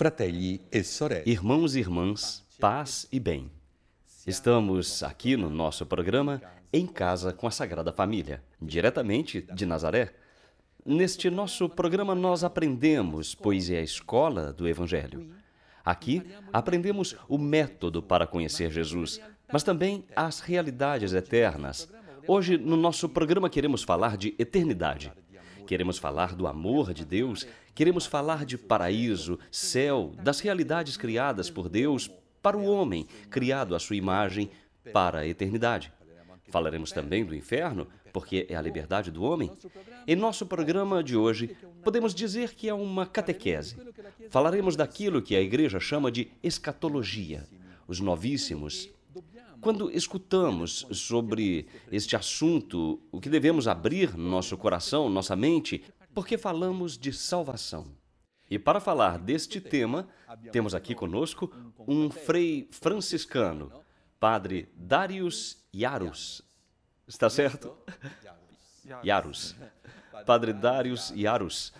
Fratelli e sorelle. Irmãos e irmãs, paz e bem. Estamos aqui no nosso programa Em Casa com a Sagrada Família, diretamente de Nazaré. Neste nosso programa nós aprendemos, pois é a escola do Evangelho. Aqui aprendemos o método para conhecer Jesus, mas também as realidades eternas. Hoje, no nosso programa, queremos falar de eternidade. Queremos falar do amor de Deus, queremos falar de paraíso, céu, das realidades criadas por Deus para o homem, criado à sua imagem para a eternidade. Falaremos também do inferno, porque é a liberdade do homem. Em nosso programa de hoje, podemos dizer que é uma catequese. Falaremos daquilo que a Igreja chama de escatologia, os novíssimos. Quando escutamos sobre este assunto, o que devemos abrir nosso coração, nossa mente, porque falamos de salvação. E para falar deste tema, temos aqui conosco um frei franciscano, Padre Darius Yarus. Está certo? Yarus. Padre Darius Yarus.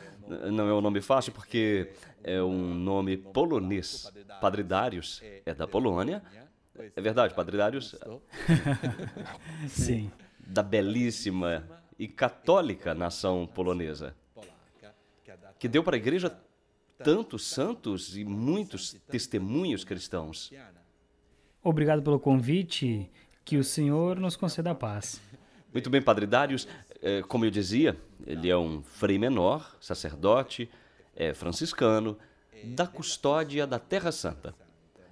Não é um nome fácil porque é um nome polonês. Padre Darius é da Polônia. É verdade, Padre Darius? Sim. Da belíssima e católica nação polonesa, que deu para a Igreja tantos santos e muitos testemunhos cristãos. Obrigado pelo convite, que o Senhor nos conceda a paz. Muito bem, Padre Darius, como eu dizia, ele é um frei menor, sacerdote, é franciscano, da custódia da Terra Santa.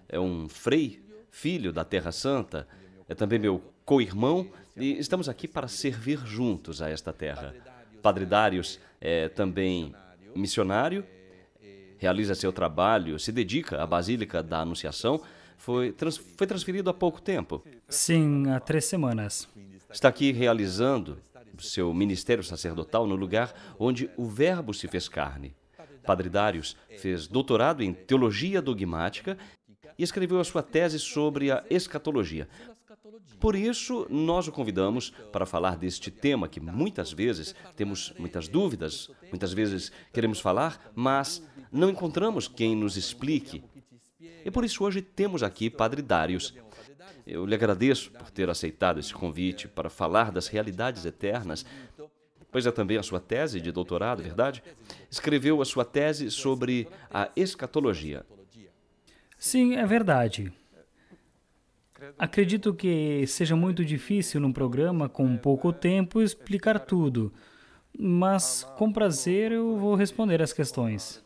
É um frei, filho da Terra Santa, é também meu co-irmão e estamos aqui para servir juntos a esta terra. Padre Darius é também missionário, realiza seu trabalho, se dedica à Basílica da Anunciação, foi transferido há pouco tempo. Sim, há 3 semanas. Está aqui realizando seu ministério sacerdotal no lugar onde o Verbo se fez carne. Padre Darius fez doutorado em Teologia Dogmática e escreveu a sua tese sobre a escatologia. Por isso, nós o convidamos para falar deste tema que muitas vezes temos muitas dúvidas, muitas vezes queremos falar, mas não encontramos quem nos explique. E por isso hoje temos aqui Padre Darius. Eu lhe agradeço por ter aceitado esse convite para falar das realidades eternas, pois é também a sua tese de doutorado, verdade? Escreveu a sua tese sobre a escatologia. Sim, é verdade. Acredito que seja muito difícil num programa com pouco tempo explicar tudo, mas com prazer eu vou responder as questões.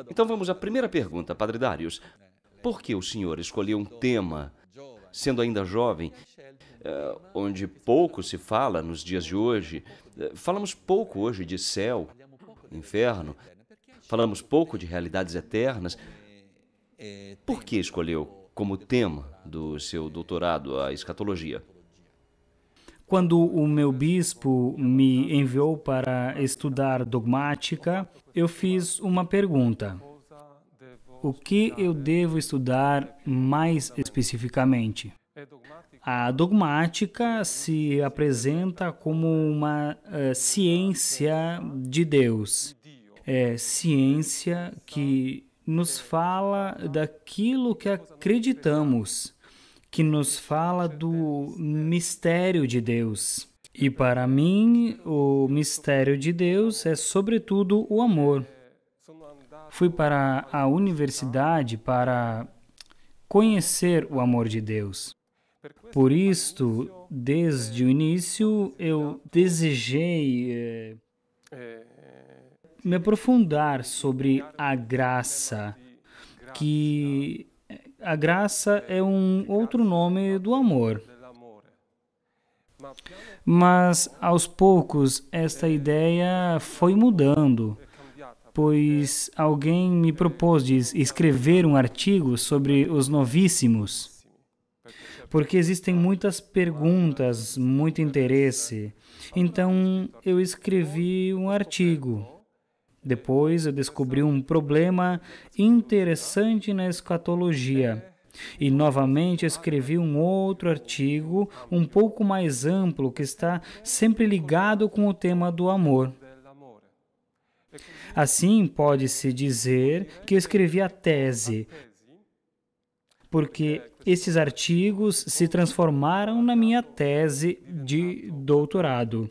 Então vamos à primeira pergunta, Padre Darius. Por que o senhor escolheu um tema, sendo ainda jovem, onde pouco se fala nos dias de hoje? Falamos pouco hoje de céu, inferno, falamos pouco de realidades eternas. Por que escolheu como tema do seu doutorado a escatologia? Quando o meu bispo me enviou para estudar dogmática, eu fiz uma pergunta. O que eu devo estudar mais especificamente? A dogmática se apresenta como uma ciência de Deus. É ciência que nos fala daquilo que acreditamos, que nos fala do mistério de Deus. E para mim, o mistério de Deus é sobretudo o amor. Fui para a universidade para conhecer o amor de Deus. Por isto, desde o início, eu desejei me aprofundar sobre a graça, que a graça é um outro nome do amor. Mas, aos poucos, esta ideia foi mudando, pois alguém me propôs de escrever um artigo sobre os novíssimos, porque existem muitas perguntas, muito interesse. Então, eu escrevi um artigo. Depois, eu descobri um problema interessante na escatologia. E, novamente, escrevi um outro artigo, um pouco mais amplo, que está sempre ligado com o tema do amor. Assim, pode-se dizer que eu escrevi a tese, porque esses artigos se transformaram na minha tese de doutorado.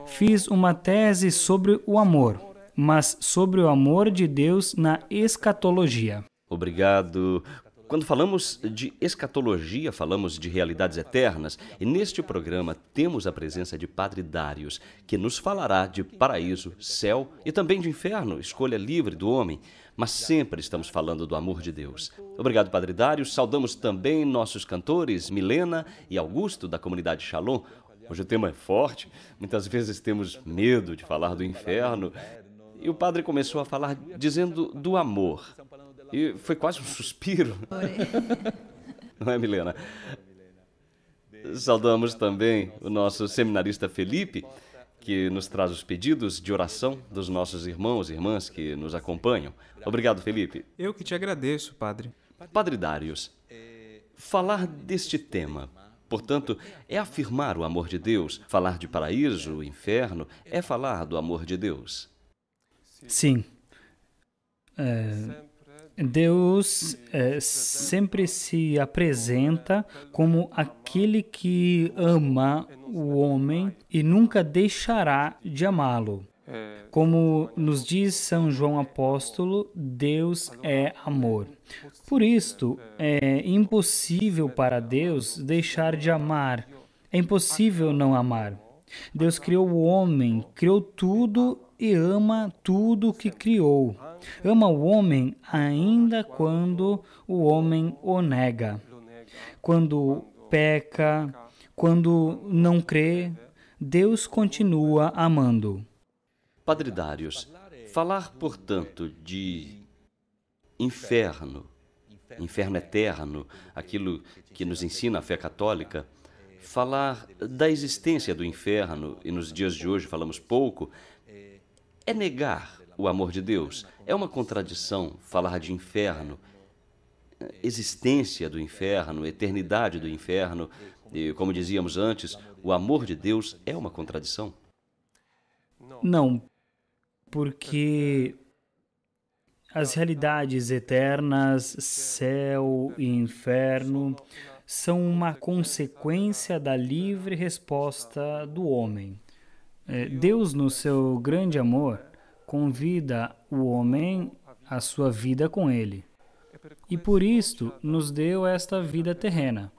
Fiz uma tese sobre o amor, mas sobre o amor de Deus na escatologia. Obrigado. Quando falamos de escatologia, falamos de realidades eternas, e neste programa temos a presença de Padre Darius, que nos falará de paraíso, céu e também de inferno, escolha livre do homem, mas sempre estamos falando do amor de Deus. Obrigado, Padre Darius. Saudamos também nossos cantores, Milena e Augusto, da comunidade Shalom. Hoje o tema é forte, muitas vezes temos medo de falar do inferno, e o padre começou a falar dizendo do amor. E foi quase um suspiro. Não é, Milena? Saudamos também o nosso seminarista Felipe, que nos traz os pedidos de oração dos nossos irmãos e irmãs que nos acompanham. Obrigado, Felipe. Eu que te agradeço, Padre. Padre Darius, falar deste tema, portanto, é afirmar o amor de Deus. Falar de paraíso, inferno, é falar do amor de Deus. Sim. Deus sempre se apresenta como aquele que ama o homem e nunca deixará de amá-lo. Como nos diz São João Apóstolo, Deus é amor. Por isto, é impossível para Deus deixar de amar. É impossível não amar. Deus criou o homem, criou tudo e ama tudo que criou. Ama o homem ainda quando o homem o nega. Quando peca, quando não crê, Deus continua amando. Padre Darius, falar, portanto, de inferno, inferno eterno, aquilo que nos ensina a fé católica, falar da existência do inferno, e nos dias de hoje falamos pouco, é negar o amor de Deus. É uma contradição falar de inferno, existência do inferno, eternidade do inferno, e, como dizíamos antes, o amor de Deus é uma contradição? Não, porque as realidades eternas, céu e inferno, são uma consequência da livre resposta do homem. Deus, no seu grande amor, convida o homem à sua vida com ele. E por isto nos deu esta vida terrena.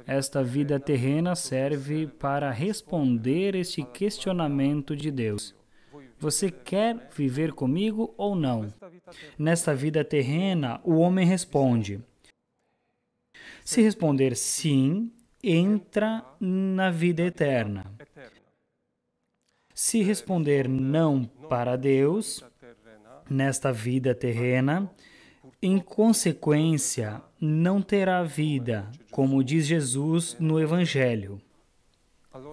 Esta vida terrena serve para responder este questionamento de Deus. Você quer viver comigo ou não? Nesta vida terrena, o homem responde. Se responder sim, entra na vida eterna. Se responder não para Deus, nesta vida terrena, em consequência, não terá vida, como diz Jesus no Evangelho.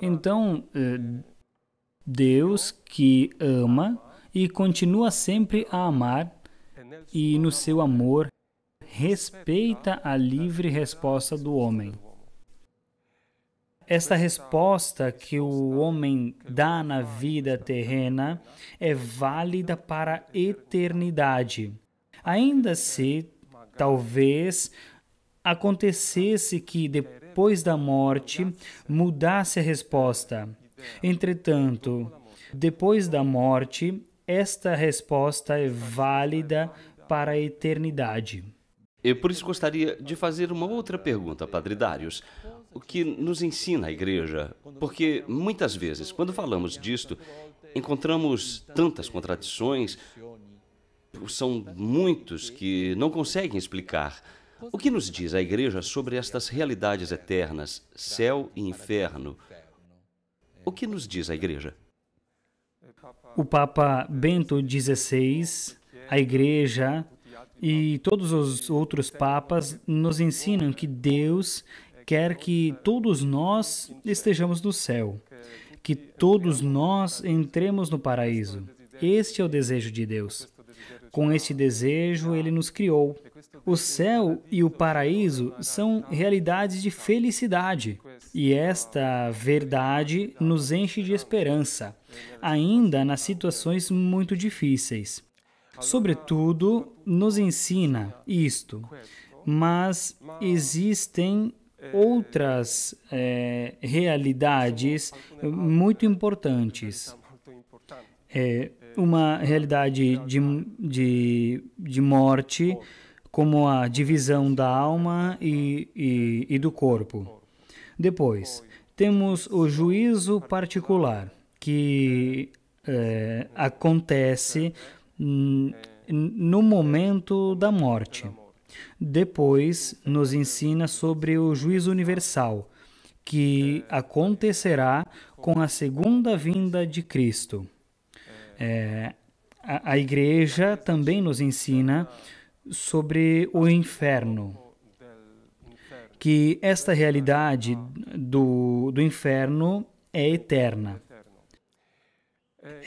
Então, Deus que ama e continua sempre a amar, e no seu amor respeita a livre resposta do homem. Esta resposta que o homem dá na vida terrena é válida para a eternidade. Ainda se, talvez, acontecesse que depois da morte mudasse a resposta. Entretanto, depois da morte, esta resposta é válida para a eternidade. Eu, por isso, gostaria de fazer uma outra pergunta, Padre Darius. O que nos ensina a Igreja? Porque, muitas vezes, quando falamos disto, encontramos tantas contradições, são muitos que não conseguem explicar. O que nos diz a Igreja sobre estas realidades eternas, céu e inferno? O que nos diz a Igreja? O Papa Bento XVI, a Igreja e todos os outros papas nos ensinam que Deus quer que todos nós estejamos no céu, que todos nós entremos no paraíso. Este é o desejo de Deus. Com este desejo, Ele nos criou. O céu e o paraíso são realidades de felicidade. E esta verdade nos enche de esperança, ainda nas situações muito difíceis. Sobretudo, nos ensina isto, mas existem outras realidades muito importantes. Uma realidade de morte, como a divisão da alma e do corpo. Depois, temos o juízo particular, que acontece no momento da morte. Depois, nos ensina sobre o juízo universal, que acontecerá com a segunda vinda de Cristo. A Igreja também nos ensina sobre o inferno, que esta realidade do inferno é eterna.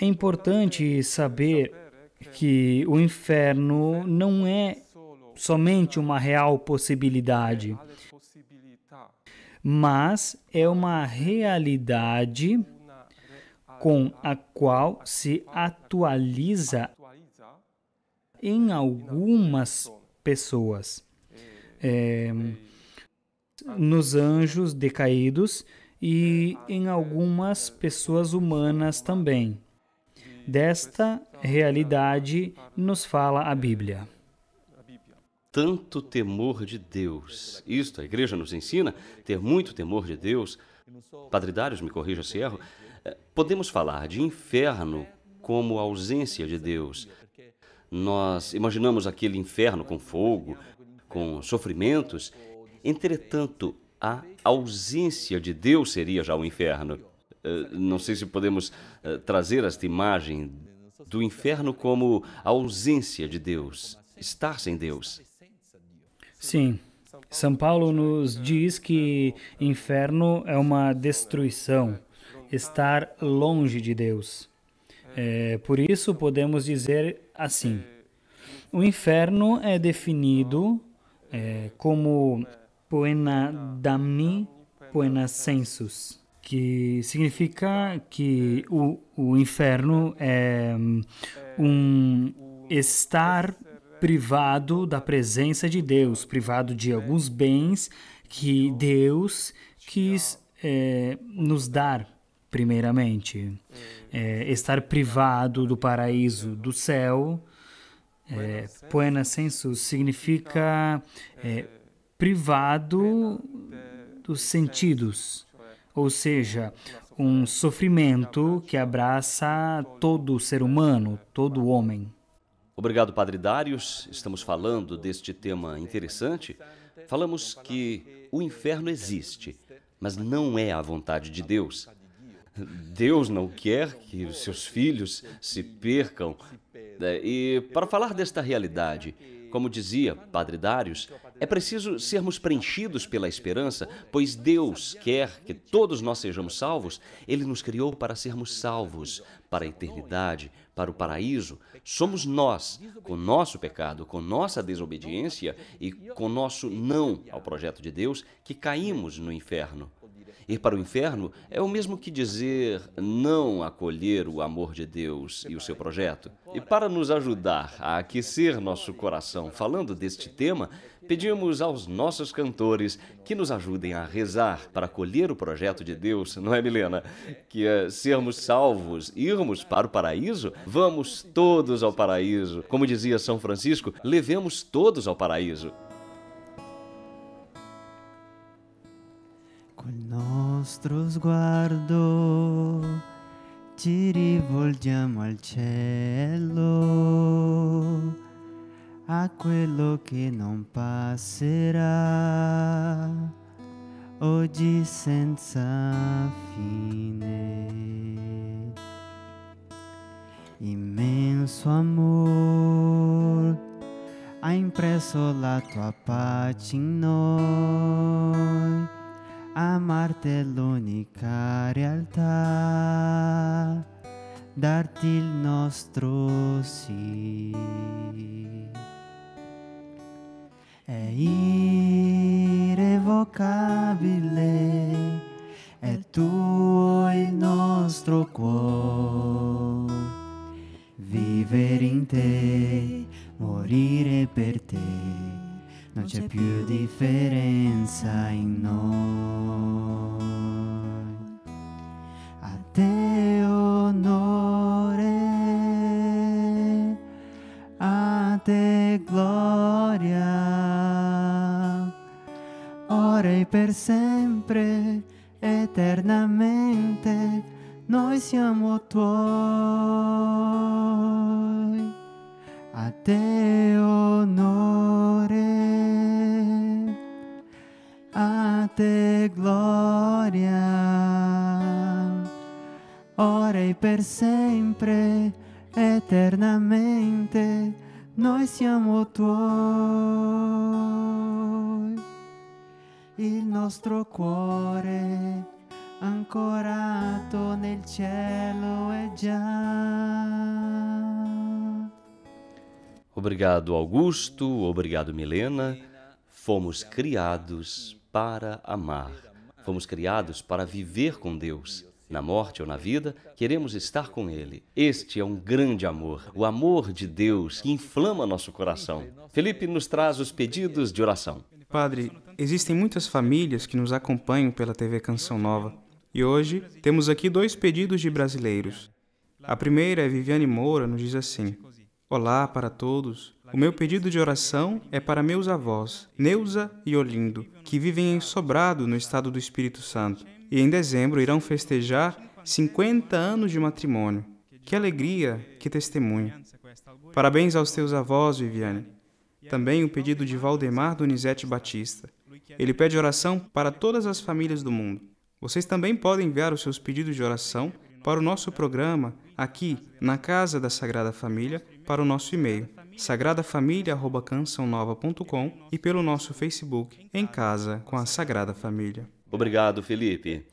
É importante saber que o inferno não é somente uma real possibilidade, mas é uma realidade com a qual se atualiza em algumas pessoas, nos anjos decaídos e em algumas pessoas humanas também. Desta realidade nos fala a Bíblia. Tanto temor de Deus. Isto, a igreja nos ensina, ter muito temor de Deus. Padre Darius, me corrija se erro, podemos falar de inferno como ausência de Deus. Nós imaginamos aquele inferno com fogo, com sofrimentos. Entretanto, a ausência de Deus seria já o inferno. Não sei se podemos trazer esta imagem do inferno como a ausência de Deus, estar sem Deus. Sim, São Paulo nos diz que inferno é uma destruição, estar longe de Deus. Por isso podemos dizer assim: o inferno é definido como poena damni, poena sensus, que significa que o inferno é um estar privado da presença de Deus, privado de alguns bens que Deus quis nos dar primeiramente. Estar privado do paraíso do céu. Poena sensus significa privado dos sentidos, ou seja, um sofrimento que abraça todo o ser humano, todo o homem. Obrigado, Padre Darius. Estamos falando deste tema interessante. Falamos que o inferno existe, mas não é a vontade de Deus. Deus não quer que os seus filhos se percam. E para falar desta realidade, como dizia Padre Darius, é preciso sermos preenchidos pela esperança, pois Deus quer que todos nós sejamos salvos. Ele nos criou para sermos salvos, para a eternidade, para o paraíso. Somos nós, com nosso pecado, com nossa desobediência e com nosso não ao projeto de Deus, que caímos no inferno. Ir para o inferno é o mesmo que dizer não acolher o amor de Deus e o seu projeto. E para nos ajudar a aquecer nosso coração falando deste tema, pedimos aos nossos cantores que nos ajudem a rezar para acolher o projeto de Deus, não é, Milena? Que é sermos salvos, irmos para o paraíso? Vamos todos ao paraíso. Como dizia São Francisco, levemos todos ao paraíso. Col nostro sguardo ci rivolgiamo al cielo, a quello che non passerà, oggi senza fine. Immenso amor ha impresso la tua pace in noi. Amarti è l'unica realtà, darti il nostro sì. È irrevocabile vivere in te, morire per te, non c'è più differenza in noi. A te onore, a te gloria, ora e per sempre, eternamente, noi siamo tuoi. A te onore, a te gloria, ora e per sempre, eternamente, noi siamo tuoi. Il nostro cuore ancorato nel cielo è già. Obrigado, Augusto. Obrigado, Milena. Fomos criados para amar. Fomos criados para viver com Deus. Na morte ou na vida, queremos estar com Ele. Este é um grande amor, o amor de Deus que inflama nosso coração. Felipe nos traz os pedidos de oração. Padre, existem muitas famílias que nos acompanham pela TV Canção Nova. E hoje temos aqui 2 pedidos de brasileiros. A primeira é Viviane Moura, nos diz assim: Olá para todos. O meu pedido de oração é para meus avós, Neuza e Olindo, que vivem em Sobrado, no estado do Espírito Santo. E em dezembro irão festejar 50 anos de matrimônio. Que alegria, que testemunho. Parabéns aos teus avós, Viviane. Também o pedido de Valdemar Donizete Batista. Ele pede oração para todas as famílias do mundo. Vocês também podem enviar os seus pedidos de oração para o nosso programa, aqui, na Casa da Sagrada Família, para o nosso e-mail, sagradafamilia@cançãonova.com e pelo nosso Facebook, Em Casa com a Sagrada Família. Obrigado, Felipe.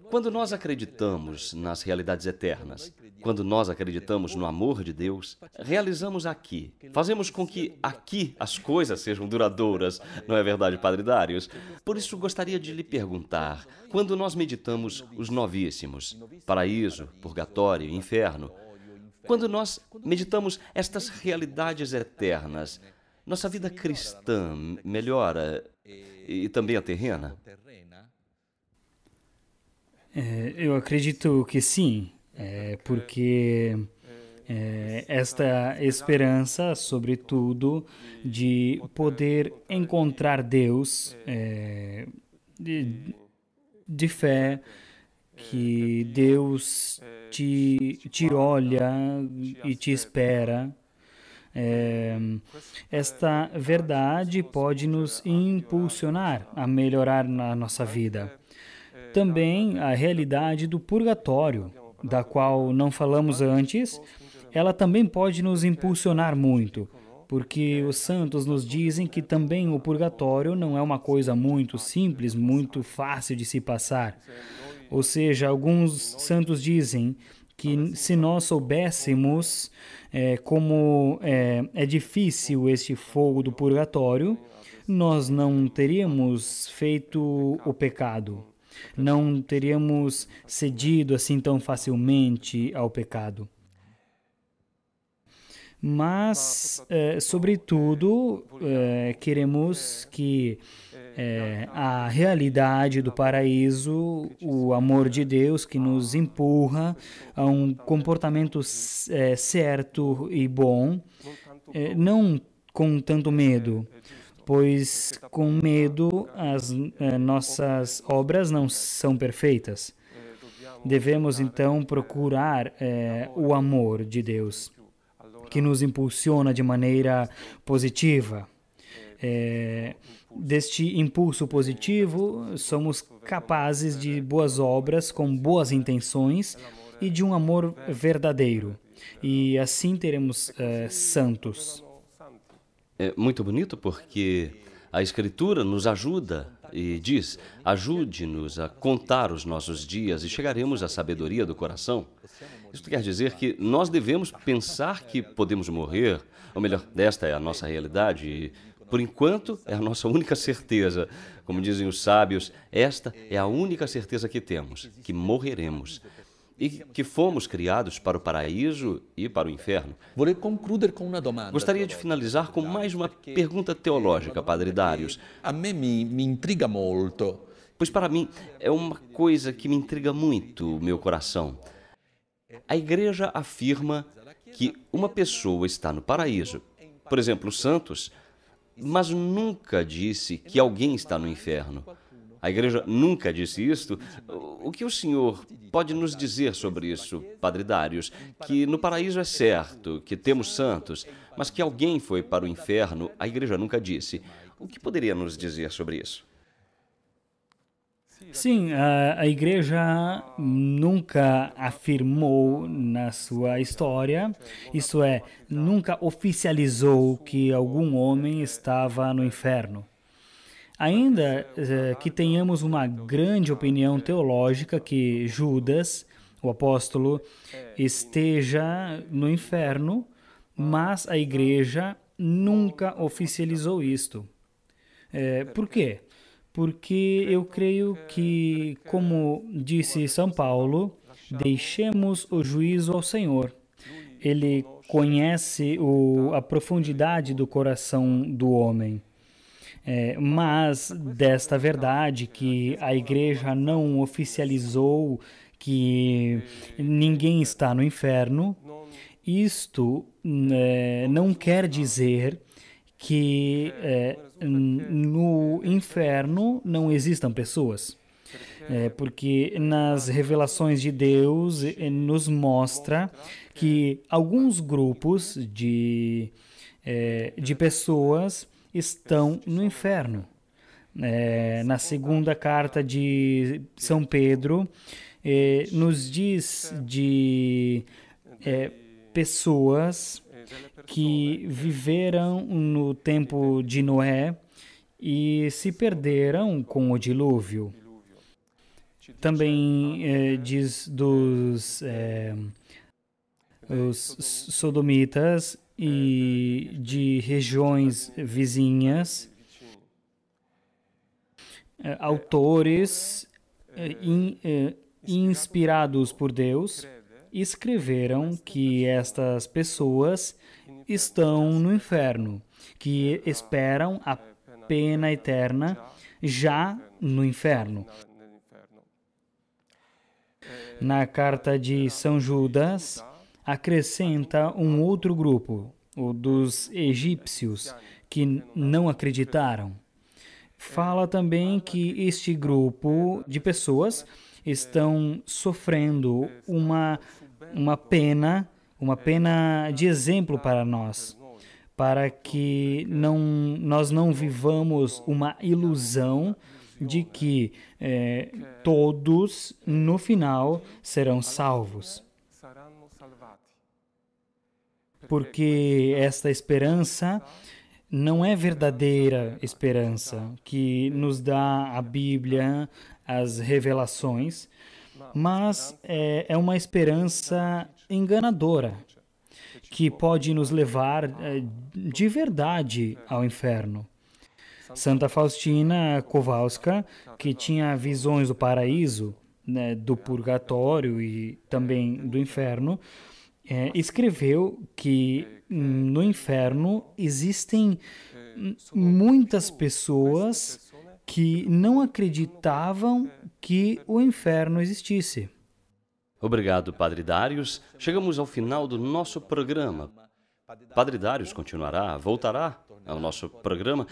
Quando nós acreditamos nas realidades eternas, quando nós acreditamos no amor de Deus, realizamos aqui, fazemos com que aqui as coisas sejam duradouras, não é verdade, Padre Darius? Por isso gostaria de lhe perguntar, quando nós meditamos os novíssimos, paraíso, purgatório, inferno, quando nós meditamos estas realidades eternas, nossa vida cristã melhora e também a terrena? Eu acredito que sim, porque esta esperança, sobretudo, de poder encontrar Deus, de fé, que Deus te olha e te espera. Esta verdade pode nos impulsionar a melhorar na nossa vida. Também a realidade do purgatório, da qual não falamos antes, ela também pode nos impulsionar muito, porque os santos nos dizem que também o purgatório não é uma coisa muito simples, muito fácil de se passar. Ou seja, alguns santos dizem que se nós soubéssemos como é difícil este fogo do purgatório, nós não teríamos feito o pecado. Não teríamos cedido assim tão facilmente ao pecado. Mas, sobretudo, queremos que a realidade do paraíso, o amor de Deus que nos empurra a um comportamento certo e bom, não com tanto medo, pois com medo as nossas obras não são perfeitas. Devemos então procurar o amor de Deus, que nos impulsiona de maneira positiva. Deste impulso positivo, somos capazes de boas obras com boas intenções e de um amor verdadeiro. E assim teremos santos. É muito bonito porque a Escritura nos ajuda e diz: ajude-nos a contar os nossos dias e chegaremos à sabedoria do coração. Isso quer dizer que nós devemos pensar que podemos morrer, ou melhor, esta é a nossa realidade e, por enquanto, é a nossa única certeza. Como dizem os sábios, esta é a única certeza que temos, que morreremos. e que fomos criados para o paraíso e para o inferno. Gostaria de finalizar com mais uma pergunta teológica, Padre Darius. A me intriga molto. Pois para mim é uma coisa que me intriga muito o meu coração. A Igreja afirma que uma pessoa está no paraíso, por exemplo, os santos, mas nunca disse que alguém está no inferno. A Igreja nunca disse isto. O que o senhor pode nos dizer sobre isso, Padre Darius? Que no paraíso é certo, que temos santos, mas que alguém foi para o inferno, a Igreja nunca disse. O que poderia nos dizer sobre isso? Sim, a Igreja nunca afirmou na sua história, isto é, nunca oficializou que algum homem estava no inferno. Ainda que tenhamos uma grande opinião teológica que Judas, o apóstolo, esteja no inferno, mas a Igreja nunca oficializou isto. Por quê? Porque eu creio que, como disse São Paulo, deixemos o juízo ao Senhor. Ele conhece a profundidade do coração do homem. Mas desta verdade que a Igreja não oficializou que ninguém está no inferno, isto não quer dizer que no inferno não existam pessoas. Porque nas revelações de Deus nos mostra que alguns grupos de pessoas estão no inferno. Na segunda carta de São Pedro, nos diz de pessoas que viveram no tempo de Noé e se perderam com o dilúvio. Também diz dos os sodomitas e de regiões vizinhas, autores inspirados por Deus escreveram que estas pessoas estão no inferno, que esperam a pena eterna já no inferno. Na carta de São Judas, acrescenta um outro grupo, o dos egípcios, que não acreditaram. Fala também que este grupo de pessoas estão sofrendo uma pena de exemplo para nós, para que nós não vivamos uma ilusão de que todos, no final, serão salvos. Porque esta esperança não é verdadeira esperança que nos dá a Bíblia, as revelações, mas é uma esperança enganadora, que pode nos levar de verdade ao inferno. Santa Faustina Kowalska, que tinha visões do paraíso, do purgatório e também do inferno, escreveu que no inferno existem muitas pessoas que não acreditavam que o inferno existisse. Obrigado, Padre Darius. Chegamos ao final do nosso programa. Padre Darius voltará ao nosso programa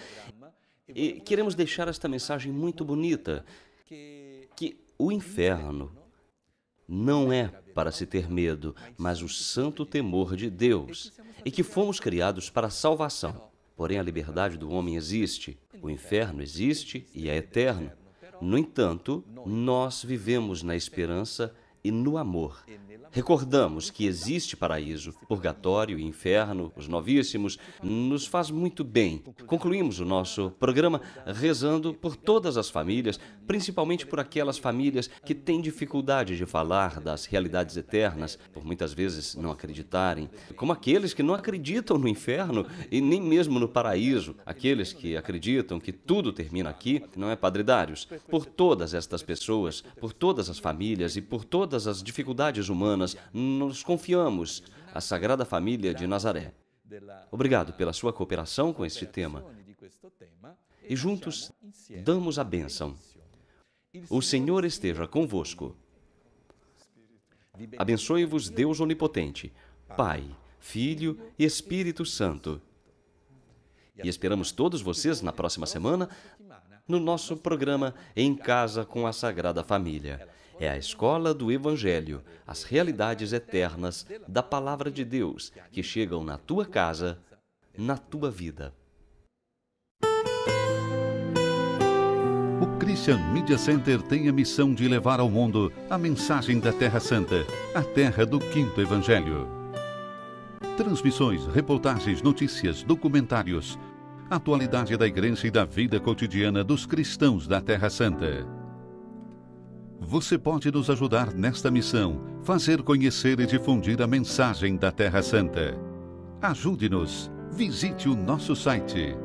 e queremos deixar esta mensagem muito bonita, que o inferno não é para se ter medo, mas o santo temor de Deus, e que fomos criados para a salvação. Porém, a liberdade do homem existe, o inferno existe e é eterno. No entanto, nós vivemos na esperança e no amor. Recordamos que existe paraíso, purgatório e inferno, os novíssimos, nos faz muito bem. Concluímos o nosso programa rezando por todas as famílias, principalmente por aquelas famílias que têm dificuldade de falar das realidades eternas, por muitas vezes não acreditarem, como aqueles que não acreditam no inferno e nem mesmo no paraíso, aqueles que acreditam que tudo termina aqui, não é, Padre Darius? Por todas estas pessoas, por todas as famílias e por todas todas as dificuldades humanas, nos confiamos à Sagrada Família de Nazaré. Obrigado pela sua cooperação com este tema. E juntos damos a bênção. O Senhor esteja convosco. Abençoe-vos Deus Onipotente, Pai, Filho e Espírito Santo. E esperamos todos vocês na próxima semana no nosso programa Em Casa com a Sagrada Família. É a escola do Evangelho, as realidades eternas da Palavra de Deus que chegam na tua casa, na tua vida. O Christian Media Center tem a missão de levar ao mundo a mensagem da Terra Santa, a terra do Quinto Evangelho. Transmissões, reportagens, notícias, documentários, atualidade da Igreja e da vida cotidiana dos cristãos da Terra Santa. Você pode nos ajudar nesta missão, fazer conhecer e difundir a mensagem da Terra Santa. Ajude-nos. Visite o nosso site